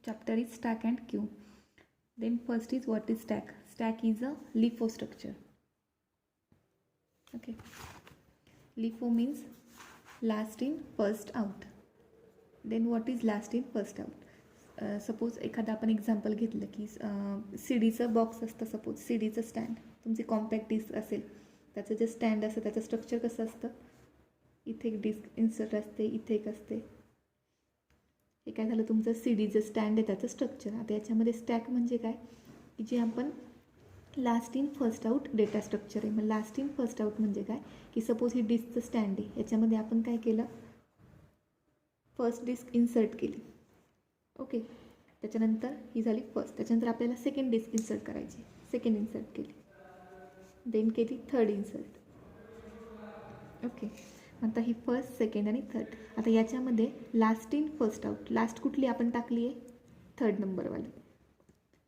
chapter is stack and queue. Then first is what is stack. Stack is a LIFO structure. Okay. LIFO means last in first out. Then what is last in first out. Suppose एखादा आपण example घेतलं की सीडीचं box असतं, suppose सीडीचं stand, तुमची compact disk असेल, त्याचं जे stand असतं त्याचं स्ट्रक्चर कसं असतं, इथे एक डिस्क इन्सर्ट असते, इथे एक असते. हे काय झालं तुमचं सीडीचं स्टँड आहे त्याचं स्ट्रक्चर. आता याच्यामध्ये स्टॅक म्हणजे काय की जे आपण last in first out data structure आहे. मग लास्ट इन फर्स्ट आउट म्हणजे काय की सपोज ही डिस्कचं स्टँड आहे, याच्यामध्ये आपण काय केलं, फर्स्ट डिस्क इन्सर्ट केली. ओके, त्याच्यानंतर ही झाली फर्स्ट. त्याच्यानंतर आपल्याला सेकंड डिस्क इन्सर्ट करायची, सेकंड इन्सर्ट केली, देन केली थर्ड इन्सर्ट. ओके, आता ही फर्स्ट, सेकंड आणि थर्ड. आता याच्यामध्ये last in first out, last कुठली आपण टाकली आहे, थर्ड नंबरवाली.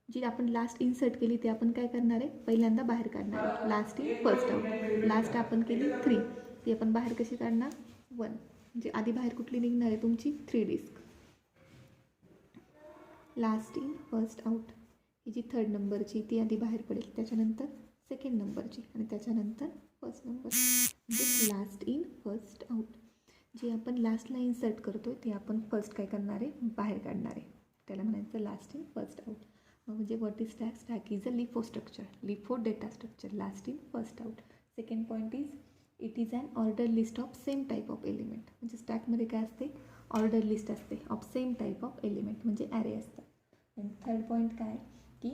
जी आपण लास्ट इन्सर्ट केली ते आपण काय करणार आहे, पहिल्यांदा बाहेर काढणार आहे. Last in first out, last आपण केली 3, ती आपण बाहेर कशी काढणार, 1. म्हणजे आधी बाहेर कुठली निघणार आहे तुमची 3 disk. Last in first out ही जी थर्ड नंबरची ती आधी बाहेर पडेल, त्याच्यानंतर सेकंड नंबरची आणि त्याच्यानंतर फर्स्ट नंबर. म्हणजे लास्ट इन फर्स्ट आउट. जे आपण लास्टला इन्सर्ट करतो ते आपण फर्स्ट काय करणार आहे, बाहेर काढणार आहे. त्याला म्हणायचं लास्ट इन फर्स्ट आउट. म्हणजे what is stack. Stack is a LIFO structure, LIFO data structure, last in first out. Second point is it is an order list of same type of element. म्हणजे स्टॅकमध्ये काय असते, order list असते of same type of element, म्हणजे array असतात. And third point काय की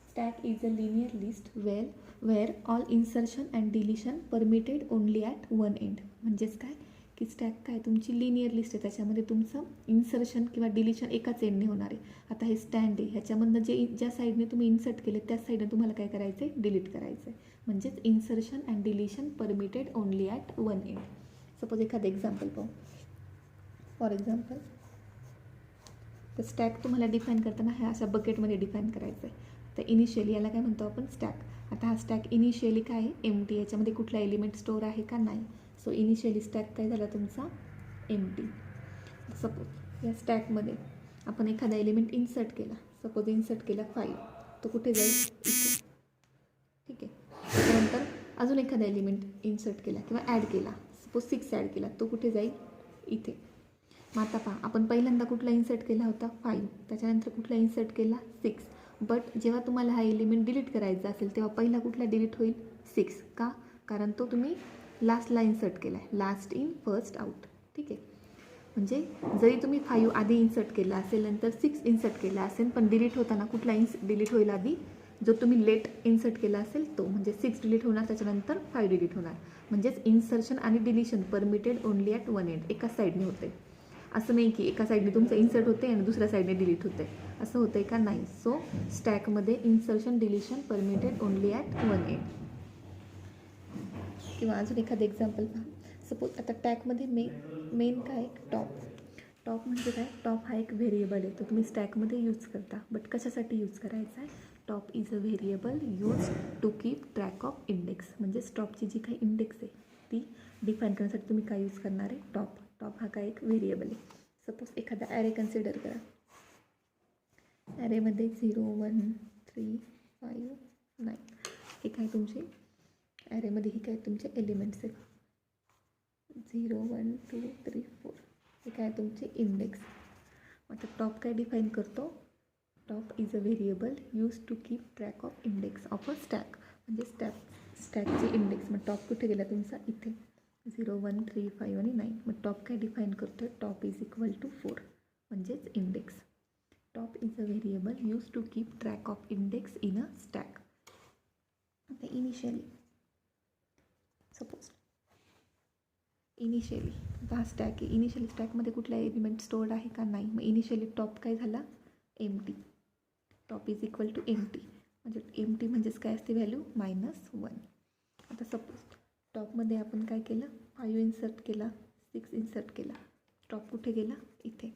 stack is a linear list where all insertion and deletion permitted only at one end. म्हणजेच काय की स्टॅक काय तुमची लिनियर लिस्ट आहे, त्याच्यामध्ये तुमचं इन्सर्शन किंवा डिलिशन एकाच एंडने होणार आहे. आता हे स्टँड आहे, ह्याच्यामधनं ज्या साईडने तुम्ही इन्सर्ट केले त्याच साईडने तुम्हाला काय करायचं आहे, डिलीट करायचं आहे. म्हणजेच insertion and deletion permitted only at one end. Suppose एखादं एक्झाम्पल पाहू. फॉर एक्झाम्पल तर स्टॅक तुम्हाला डिफाईन करताना ह्या अशा बकेटमध्ये डिफाईन करायचं आहे. तर इनिशियली याला काय म्हणतो आपण, स्टॅक. आता हा स्टॅक इनिशियली काय आहे, एम्प्टी, याच्यामध्ये कुठला एलिमेंट स्टोअर आहे का नाही. सो इनिशियली स्टॅक काय झाला तुमचा, एम्प्टी. सपोज या स्टॅकमध्ये आपण एखादा एलिमेंट इन्सर्ट केला, सपोज इन्सर्ट केला 5, तो कुठे जाईल, इथे. ठीक आहे. त्यानंतर अजून एखादा एलिमेंट इन्सर्ट केला किंवा ॲड केला, सपोज 6 ॲड केला, तो कुठे जाईल, इथे. मग आता पहा, आपण पहिल्यांदा कुठला इन्सर्ट केला होता, 5. त्याच्यानंतर कुठला इन्सर्ट केला, 6. बट जेव्हा तुम्हाला हा एलिमेंट डिलीट करायचा असेल तेव्हा पहिला कुठला डिलीट होईल, 6. का, कारण तो तुम्ही लास्टला इन्सर्ट केला आहे, लास्ट इन फर्स्ट आउट. ठीक आहे. म्हणजे जरी तुम्ही 5 आधी इन्सर्ट केला असेल, नंतर 6 इन्सर्ट केला असेल, पण डिलीट होताना कुठला डिलीट होईल आधी, जो तुम्ही लेट इन्सर्ट केला असेल तो. म्हणजे 6 डिलीट होणार, त्याच्यानंतर 5 डिलीट होणार. म्हणजेच इन्सर्शन आणि deletion permitted only at one end, एकाच साईडने होते. असं नाही की एका साईडने तुमचं इन्सर्ट होते आणि दुसऱ्या साईडने डिलीट होते, असं होतं आहे का, नाही. सो स्टॅकमध्ये insertion deletion permitted only at one end. किंवा अजून एखादं एक्झाम्पल पहा. सपोज आता टॅगमध्ये मेन काय, टॉप म्हणजे काय, टॉप हा एक व्हेरिएबल आहे, तो तुम्ही स्टॅकमध्ये यूज करता. बट कशासाठी यूज करायचा आहे, top is a variable use to keep track of index. म्हणजे टॉपची जी काही इंडेक्स आहे ती डिफाईन करण्यासाठी तुम्ही काय यूज करणार आहे, टॉप हा काय एक व्हेरिएबल आहे. सपोज एखादा ॲरे कन्सिडर करा. ॲरेमध्ये 0, 1, 3, 5, 9 हे काय तुमचे ॲरेमध्ये ही काय तुमचे एलिमेंट्स आहेत. 0, 1, 2, 3, 4 हे काय तुमचे इंडेक्स. आता टॉप काय डिफाईन करतो, top is a variable use to keep track of index of a stack. म्हणजे स्टॅकची इंडेक्स. मग टॉप कुठे गेला तुमचा, इथे 0, 1, 3, 5 आणि 9. मग टॉप काय डिफाईन करतो आहे, टॉप इज इक्वल टू 4 म्हणजेच index. Top is a variable use to keep track of index in a stack. आता इनिशियली सपोज इनिशियली हा स्टॅक आहे, इनिशियली स्टॅकमध्ये कुठला एलिमेंट स्टोअर्ड आहे का, नाही. मग इनिशियली टॉप काय झाला, empty. Top is equal to empty. म्हणजे एम्प्टी म्हणजेच काय असते व्हॅल्यू, -1. आता सपोज टॉपमध्ये आपण काय केलं, 5 इन्सर्ट केला, 6 इन्सर्ट केला, टॉप कुठे गेला, इथे.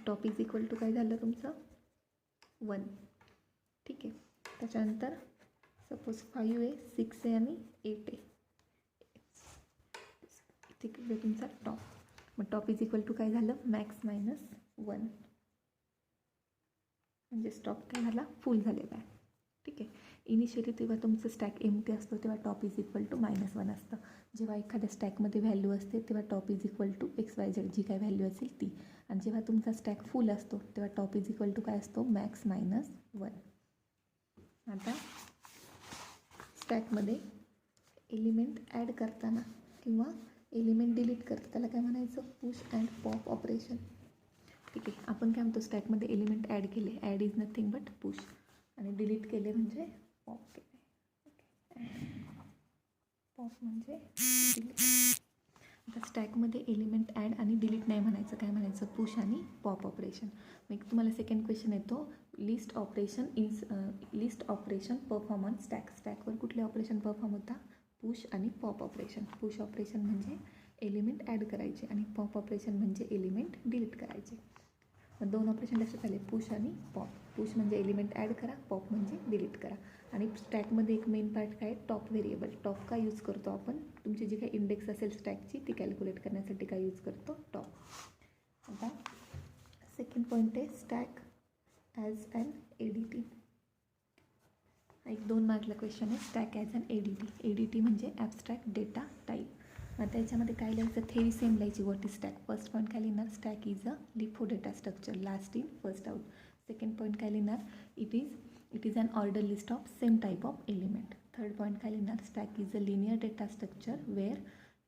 टॉप इज इक्वल टू काय झालं तुमचं, 1. ठीक आहे. त्याच्यानंतर सपोज 5 आहे, 6 आहे आणि 8 आहे, इथे तुमचा टॉप. मग टॉप इज इक्वल टू काय झालं, मॅक्स -1. म्हणजे स्टॉक काय झाला, फुल झालेला आहे. ठीक आहे. इनिशियली तेव्हा तुमचं स्टॅक एम्प्टी असतो तेव्हा टॉप इज इक्वल टू -1 असतं. जेव्हा एखाद्या स्टॅकमध्ये व्हॅल्यू असते तेव्हा top is equal to XYZ जी काय व्हॅल्यू असेल ती. आणि जेव्हा तुमचा स्टॅक फुल असतो तेव्हा टॉप इज इक्वल टू काय असतो, मॅक्स -1. आता स्टॅकमध्ये एलिमेंट ॲड करताना किंवा एलिमेंट डिलीट करता त्याला काय म्हणायचं, पुश अँड पॉप ऑपरेशन. ठीक आहे. आपण काय म्हणतो, स्टॅकमध्ये एलिमेंट ॲड केले, add is nothing but push, आणि डिलीट केले म्हणजे पॉप केले. ओके, पॉप म्हणजे डिलीट. आता स्टॅकमध्ये एलिमेंट ॲड आणि डिलीट नाही म्हणायचं, काय म्हणायचं, पुश आणि पॉप ऑपरेशन. मग तुम्हाला सेकंड क्वेश्चन येतो, list operation perform on stack. स्टॅकवर कुठले ऑपरेशन परफॉर्म होता, पुश आणि पॉप ऑपरेशन. पुश ऑपरेशन म्हणजे एलिमेंट ॲड करायचे आणि पॉप ऑपरेशन म्हणजे एलिमेंट डिलीट करायचे. मग 2 ऑपरेशन लक्षात आले, पुश आणि पॉप. पुश म्हणजे एलिमेंट ॲड करा, पॉप म्हणजे डिलीट करा. आणि स्टॅकमध्ये एक मेन पार्ट काय, टॉप व्हेरिएबल. टॉप का यूज करतो आपण, तुमची जी काही इंडेक्स असेल स्टॅकची ती कॅल्क्युलेट करण्यासाठी काय यूज करतो, टॉप. आता सेकंड पॉईंट आहे, स्टॅक ॲज ॲन ADT. एक 2 मार्कला क्वेश्चन आहे, stack as an ADT. ADT म्हणजे ॲबस्ट्रॅक्ट डेटा टाईप. मग त्याच्यामध्ये काय लिहायचं, थेरी सेम लिहायची, what is stack. First point काय लिहिणार, stack is a LIFO data structure, last in first out. Second point काय लिहिणार, it is an order list of same type of element. Third point काय लिहिणार, stack is a linear data structure where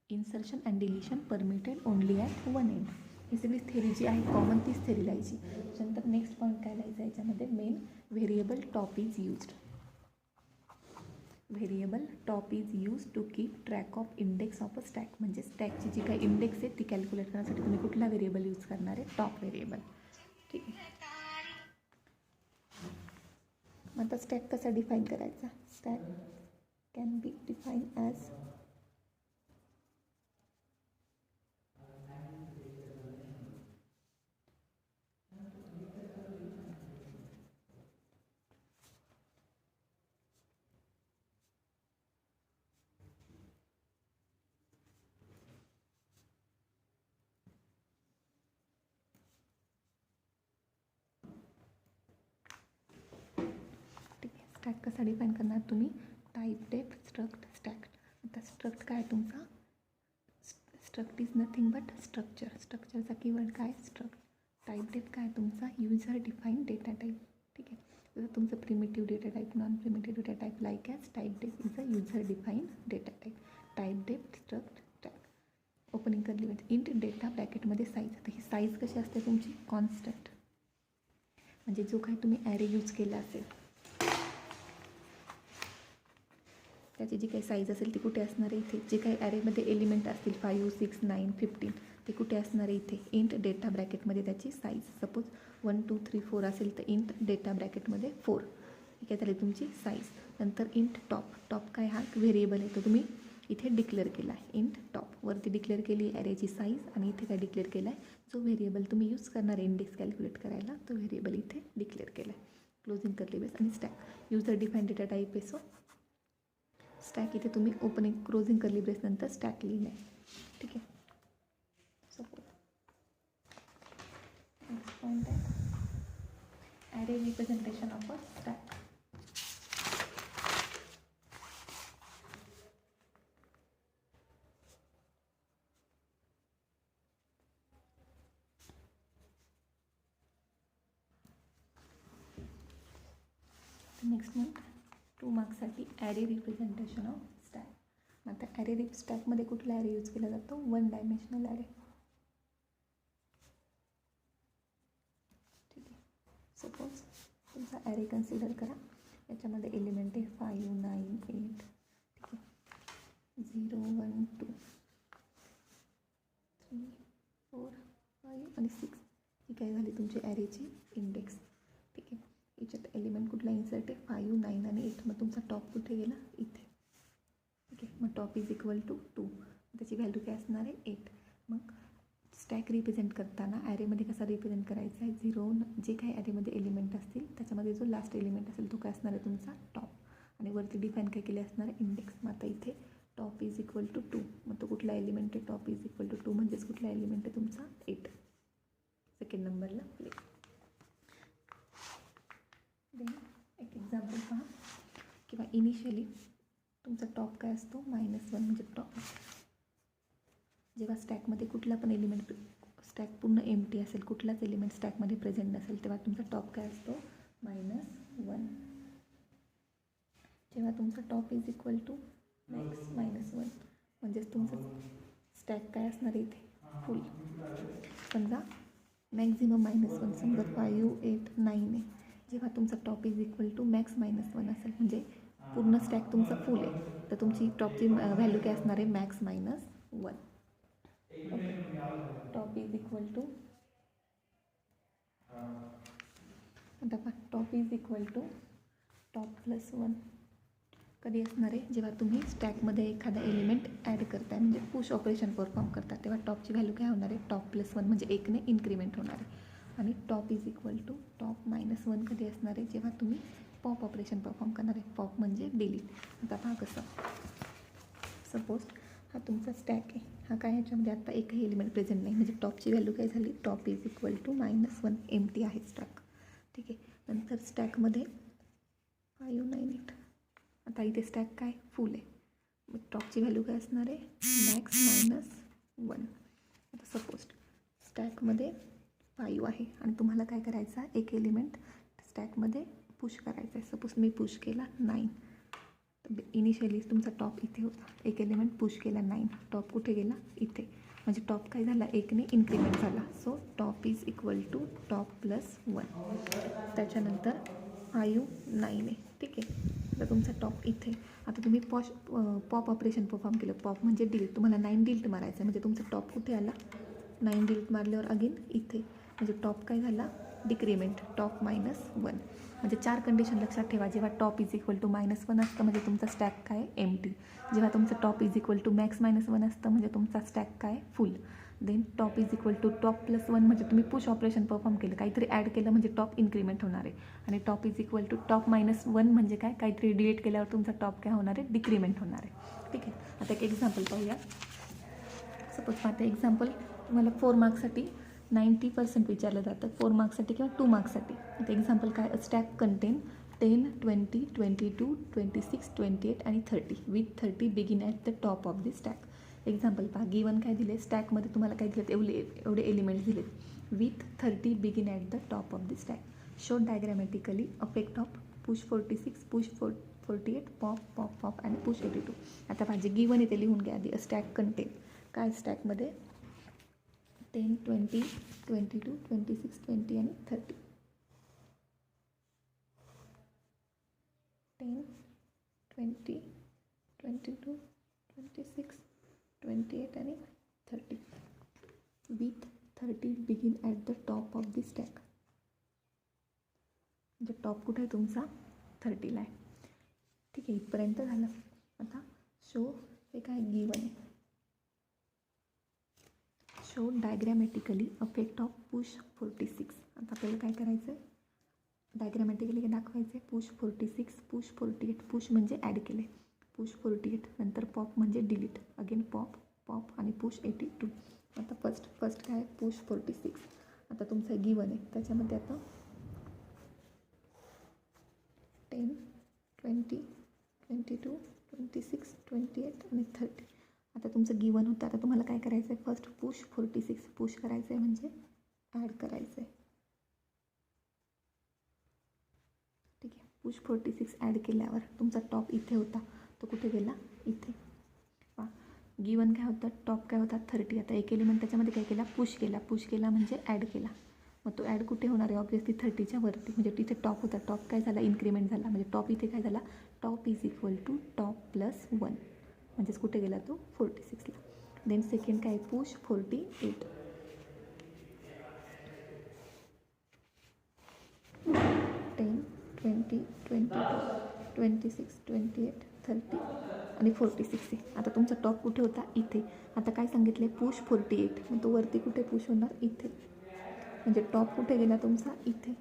insertion and deletion permitted only at one end. ही सगळी theory जी आहे common तीच theory लिहायची. त्याच्यानंतर नेक्स्ट पॉईंट काय लिहायचं, याच्यामध्ये main variable top is used. Variable top is use to keep track of index of a stack. म्हणजे स्टॅकची जी काही इंडेक्स आहे ती कॅल्क्युलेट करण्यासाठी तुम्ही कुठला व्हेरिएबल यूज करणार आहे, टॉप व्हेरिएबल. ठीक आहे. मग आता स्टॅक कसा डिफाईन करायचा, stack can be define as stack कसा डिफाईन करणार तुम्ही, टाईप डेफ स्ट्रक्ट स्टॅक. आता स्ट्रक्ट काय तुमचा, struct is nothing but structure. स्ट्रक्चरचा कीवर्ड काय, स्ट्रक्ट. टाईप डेफ काय तुमचा, युजर डिफाईन डेटा टाईप. ठीक आहे. जसं तुमचं primitive data type, non primitive data type, like as typedef is a user define data type. Typedef struct stack. Opening curly म्हणजे int data ब्रॅकेटमध्ये size. आता ही size कशी असते तुमची, constant. म्हणजे जो काही तुम्ही ॲरे यूज केला असेल त्याची जी काही साईज असेल ती कुठे असणार आहे, इथे. जे काही ॲरेमध्ये एलिमेंट असतील 5, 6, 9, 15 ते कुठे असणार आहे, इथे. इंट डेटा ब्रॅकेटमध्ये त्याची साईज. सपोज 1, 2, 3, 4 असेल तर इंट डेटा ब्रॅकेटमध्ये 4. ठीक आहे, झाली तुमची साईज. नंतर इंट टॉप. टॉप काय, हा व्हेरिएबल आहे तो तुम्ही इथे डिक्लेअर केला आहे. इंट टॉप वरती डिक्लेअर केली ॲरेची साईज, आणि इथे काय डिक्लेअर केला आहे, जो व्हेरिएबल तुम्ही यूज करणार आहे इंडेक्स कॅल्क्युलेट करायला तो व्हेरिएबल इथे डिक्लेअर केला आहे. क्लोजिंग करली बेस. आणि stack user define data type आहे, सो स्टॅक इथे तुम्ही ओपनिंग क्लोजिंग करली ब्रेस नंतर स्टॅक लिहिलं आहे. ठीक आहे. सपोज नेक्स्ट पॉईंट आहे, array representation of a stack. Next मग 2 मार्क्ससाठी ॲरे रिप्रेझेंटेशन ऑफ स्टॅक. आता ॲरे स्टॅकमध्ये कुठला ॲरे यूज केला जातो, 1 डायमेन्शनल ॲरे. ठीक आहे. सपोज तुमचा ॲरे कन्सिडर करा, याच्यामध्ये एलिमेंट आहे 5, 9, 8. ठीक आहे. 0, 1, 2, 3, 4, 5 आणि 6 ही काय झाली तुमची ॲरेची इंडेक्स. ठीक आहे. याच्यात एलिमेंट कुठला इन्सर्ट आहे, 5, 9 आणि 8. मग तुमचा टॉप कुठे गेला, इथे. ठीक आहे. मग टॉप इज इक्वल टू 2. त्याची व्हॅल्यू काय असणार आहे, 8. मग स्टॅक रिप्रेझेंट करताना ॲरेमध्ये कसा रिप्रेझेंट करायचा आहे, 0 जे काही ॲरेमध्ये एलिमेंट असतील त्याच्यामध्ये जो लास्ट एलिमेंट असेल तो काय असणार आहे तुमचा टॉप, आणि वरती डिफाईन काय केले असणार आहे, इंडेक्स. मग आता इथे टॉप इज इक्वल टू 2. मग तो कुठला एलिमेंट आहे, टॉप इज इक्वल टू 2 म्हणजेच कुठला एलिमेंट आहे तुमचा 8. सेकंड नंबरला प्ले. किंवा इनिशियली तुमचा टॉप काय असतो -1 म्हणजे टॉप. जेव्हा स्टॅकमध्ये कुठला पण एलिमेंट स्टॅक पूर्ण एम्प्टी असेल, कुठलाच एलिमेंट स्टॅकमध्ये प्रेझेंट नसेल, तेव्हा तुमचा टॉप काय असतो -1. जेव्हा तुमचा top is equal to max -1 म्हणजेच तुमचं स्टॅक काय असणार आहे इथे फुल. समजा मॅक्झिमम -1 समजा 5, 8, 9 आहे. जेव्हा तुमचा top is equal to max -1 असेल म्हणजे पूर्ण स्टॅक तुमचा फुल आहे, तर तुमची टॉपची व्हॅल्यू काय असणार आहे max -1. Okay, top is equal to आता पहा top is equal to top plus 1 कधी असणार आहे जेव्हा तुम्ही स्टॅकमध्ये एखादा एलिमेंट ॲड करताय म्हणजे पुश ऑपरेशन परफॉर्म करता, तेव्हा टॉपची व्हॅल्यू काय होणार आहे टॉप प्लस 1 म्हणजे 1ने इन्क्रीमेंट होणार आहे. आणि top is equal to top -1 कधी असणार आहे जेव्हा तुम्ही पॉप ऑपरेशन परफॉर्म करणार आहे. पॉप म्हणजे डिलीट. आता पहा कसं, सपोज हा तुमचा स्टॅक आहे, हा काय ह्याच्यामध्ये आता एकही एलिमेंट प्रेझेंट नाही म्हणजे टॉपची व्हॅल्यू काय झाली top is equal to -1 empty आहे स्टॅक. ठीक आहे, नंतर स्टॅकमध्ये 5, 9, 8 आता इथे स्टॅक काय फुल आहे, मग टॉपची व्हॅल्यू काय असणार आहे मॅक्स -1. आता सपोज स्टॅकमध्ये 5 आहे आणि तुम्हाला काय करायचं आहे एक एलिमेंट स्टॅकमध्ये पुश करायचा आहे. सपोज मी पुश केला 9, तर इनिशियली तुमचा टॉप इथे होता, एक एलिमेंट पुश केला 9, टॉप कुठे गेला इथे म्हणजे टॉप काय झाला 1ने इन्क्रीमेंट झाला. So top is equal to top plus 1. त्याच्यानंतर 5, 9 आहे. ठीक आहे, आता तुमचा टॉप इथे. आता तुम्ही पॉप ऑपरेशन परफॉर्म केलं. पॉप म्हणजे डिलीट, तुम्हाला 9 डिलीट मारायचं आहे म्हणजे तुमचा टॉप कुठे आला 9 डिलीट मारल्यावर अगेन इथे म्हणजे टॉप काय झाला डिक्रीमेंट टॉप -1. म्हणजे 4 कंडिशन लक्षात ठेवा. जेव्हा टॉप इज इक्वल टू -1 असतं म्हणजे तुमचा स्टॅक काय एम्प्टी. जेव्हा तुमचं top is equal to max -1 असतं म्हणजे तुमचा स्टॅक काय full. Then top is equal to top plus 1 म्हणजे तुम्ही पुश ऑपरेशन परफॉर्म केलं, काहीतरी ॲड केलं म्हणजे टॉप इन्क्रीमेंट होणार आहे. आणि top is equal to top -1 म्हणजे काय काहीतरी डिलीट केल्यावर तुमचा टॉप काय होणार आहे डिक्रीमेंट होणार आहे. ठीक आहे, आता एक एक्झाम्पल पाहूया. सपोज आता एक्झाम्पल तुम्हाला 4 मार्क्ससाठी 90% विचारलं जातं, 4 मार्क्ससाठी किंवा 2 मार्क्ससाठी. आता एक्झाम्पल काय स्टॅक कंटेन 10, 20, 22, 26, 28 आणि 30 with 30 begin at the top of the stack. Example पहा, गिवन काय दिले स्टॅकमध्ये तुम्हाला काय दिलेत एवढे एलिमेंट्स दिलेत with 30 begin at the top of the stack. Show डायग्रॅमॅटिकली affect of push 46, push 48, pop pop pop आणि पुश 82. आता माझे गिवन इथे लिहून घ्या आधी. स्टॅक कंटेन काय स्टॅकमध्ये 10, 20, 22, 26, 20 आणि 30. 10, 20, 22, 26, 28 आणि 30 with 30 begin at the top of the stack. म्हणजे टॉप कुठे आहे तुमचा 30ला आहे. ठीक आहे, इथपर्यंत झालं. आता शो हे काय गिवन आहे. Show डायग्रॅमॅटिकली affect of push 46. आता आपल्याला काय करायचं आहे डायग्रॅमॅटिकली दाखवायचं आहे. पुश 46, पुश 48, पुश म्हणजे ॲड केले, पुश 48 नंतर पॉप म्हणजे डिलीट, अगेन पॉप पॉप आणि पुश 82. आता फर्स्ट काय पुश 46. आता तुमचं गिवन आहे त्याच्यामध्ये आता 10, 20, 22, 26, 28 आणि 30. आता तुमचं गिवन होतं. आता तुम्हाला काय करायचं आहे फर्स्ट पुश 46 पुश करायचं आहे म्हणजे ॲड करायचं आहे. ठीक आहे, पुश 46 ॲड केल्यावर तुमचा टॉप इथे होता, तो कुठे गेला इथे. पहा गिवन काय होतं टॉप काय होता 30. आता एक एलिमेंट त्याच्यामध्ये काय केला पुश केला म्हणजे ॲड केला. मग तो ॲड कुठे होणार आहे ऑब्वियसली 30च्या वरती म्हणजे तिथे टॉप होता, टॉप काय झाला इन्क्रीमेंट झाला म्हणजे टॉप इथे काय झाला top is equal to top plus 1 म्हणजेच कुठे गेला तो 46ला. देन सेकंड काय पुश 48. 10, 20, 22, 26, 28, 30 आणि 46 आहे. आता तुमचा टॉप कुठे होता इथे. आता काय सांगितले पुश 48 मग तो वरती कुठे पुश होणार इथे म्हणजे टॉप कुठे गेला तुमचा इथे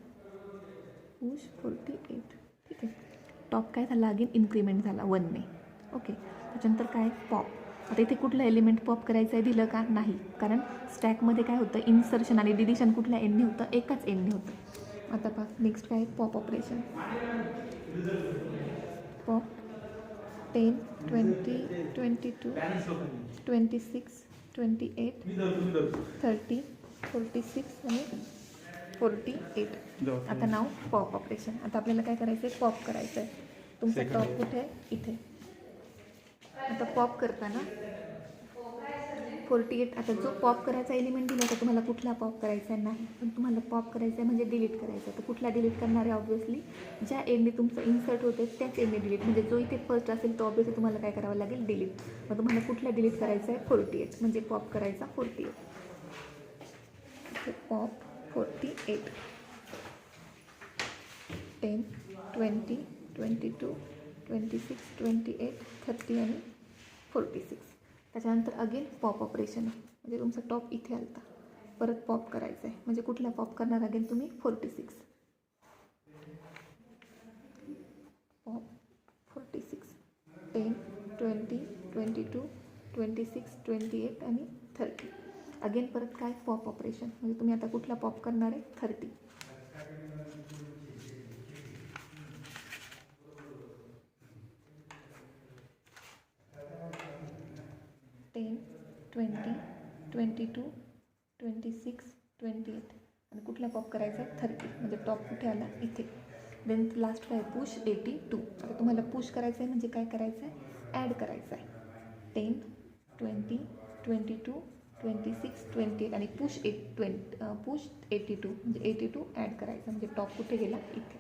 पुश 48. ठीक आहे, टॉप काय झाला अगेन इन्क्रीमेंट झाला 1ने. ओके, त्याच्यानंतर काय पॉप. आता इथे कुठलं एलिमेंट पॉप करायचं आहे दिलं का नाही, कारण स्टॅकमध्ये काय होतं इन्सर्शन आणि डिलिशन कुठल्या एंडने होतं एकाच एंडने होतं. आता पहा नेक्स्ट काय पॉप ऑपरेशन. पॉप 10 20 22 26 28 30 46 आणि 48. आता नाव पॉप ऑपरेशन. आता आपल्याला काय करायचं आहे, पॉप करायचं आहे. तुमचा टॉप कुठे आहे, इथे. आता पॉप करताना 48. आता जो पॉप करायचा एलिमेंट दिला तर तुम्हाला कुठला पॉप करायचा आहे नाही, पण तुम्हाला पॉप करायचा आहे म्हणजे डिलीट करायचा आहे. तर कुठला डिलीट करणार आहे, ऑब्व्हियसली ज्या एंडने तुमचं इन्सर्ट होते त्याच एंडने डिलीट, म्हणजे जो इथे फर्स्ट असेल तो ऑब्व्हियसली तुम्हाला काय करावं लागेल, डिलीट. मग तुम्हाला कुठला डिलीट करायचा आहे, 48, म्हणजे पॉप करायचा 48. पॉप 48. 10 20 22 26 28 30 आणि 46. त्याच्यानंतर अगेन पॉप ऑपरेशन आहे, म्हणजे तुमचा टॉप इथे आलता, परत पॉप करायचा आहे. म्हणजे कुठला पॉप करणार अगेन तुम्ही, 46. पॉप 46. 10 20 22 26 28 आणि 30. अगेन परत काय, पॉप ऑपरेशन. म्हणजे तुम्ही आता कुठला पॉप करणार आहे, 30. 10 20 22 26 28 आणि कुठला पॉप करायचा आहे, 30. म्हणजे टॉप कुठे आला, इथे. देन लास्ट काय, पुश 82. आता तुम्हाला पुश करायचं आहे म्हणजे काय करायचं आहे, ॲड करायचं आहे. 10 20 22 26 28 आणि पुश 82 म्हणजे 82 ॲड करायचं. म्हणजे टॉप कुठे गेला, इथे.